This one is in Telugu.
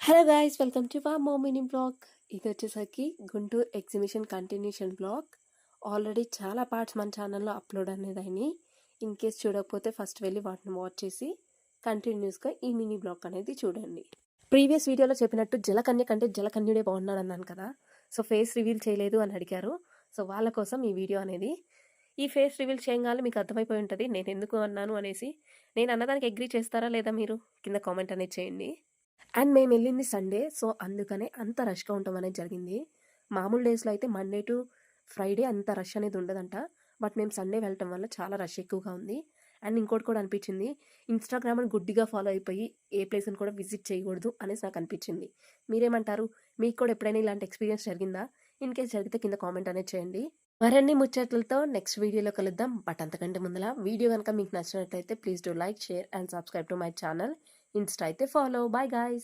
హలో గాయ్స్, వెల్కమ్ టు వామో మినీ బ్లాగ్. ఇది వచ్చేసరికి Guntur exhibition continuation blog. Already చాలా పార్ట్స్ మన ఛానల్లో అప్లోడ్ అనేది అయినాయి. ఇన్ కేస్ చూడకపోతే ఫస్ట్ వెళ్ళి వాటిని వాచ్ చేసి కంటిన్యూస్గా ఈ మినీ బ్లాగ్ అనేది చూడండి. ప్రీవియస్ వీడియోలో చెప్పినట్టు జలకన్య కంటే జలకన్యుడే బాగున్నాడు అన్నాను కదా. సో ఫేస్ రివీల్ చేయలేదు అని అడిగారు. సో వాళ్ళ కోసం ఈ వీడియో అనేది. ఈ ఫేస్ రివీల్ చేయగానే మీకు అర్థమైపోయి ఉంటుంది నేను ఎందుకు అన్నాను అనేసి. నేను అన్నదానికి అగ్రీ చేస్తారా లేదా మీరు కింద కామెంట్ అనేది చేయండి. అండ్ మేము వెళ్ళింది సండే, సో అందుకనే అంత రష్గా ఉండటం అనేది జరిగింది. మామూలు డేస్లో అయితే మండే టు ఫ్రైడే అంత రష్ అనేది ఉండదంట. బట్ మేము సండే వెళ్ళటం వల్ల చాలా రష్ ఎక్కువగా ఉంది. అండ్ ఇంకోటి కూడా అనిపించింది, ఇన్స్టాగ్రామ్ని గుడ్డిగా ఫాలో అయిపోయి ఏ ప్లేస్ని కూడా విజిట్ చేయకూడదు అనేసి నాకు అనిపించింది. మీరేమంటారు? మీకు కూడా ఎప్పుడైనా ఇలాంటి ఎక్స్పీరియన్స్ జరిగిందా? ఇన్ కేస్ జరిగితే కింద కామెంట్ అనేది చేయండి. మరిన్ని ముచ్చట్లతో నెక్స్ట్ వీడియోలో కలుద్దాం. బట్ అంతకంటే ముందల వీడియో కనుక మీకు నచ్చినట్లయితే please do like, share and subscribe to my channel. Insta అయితే ఫాలో. Bye guys.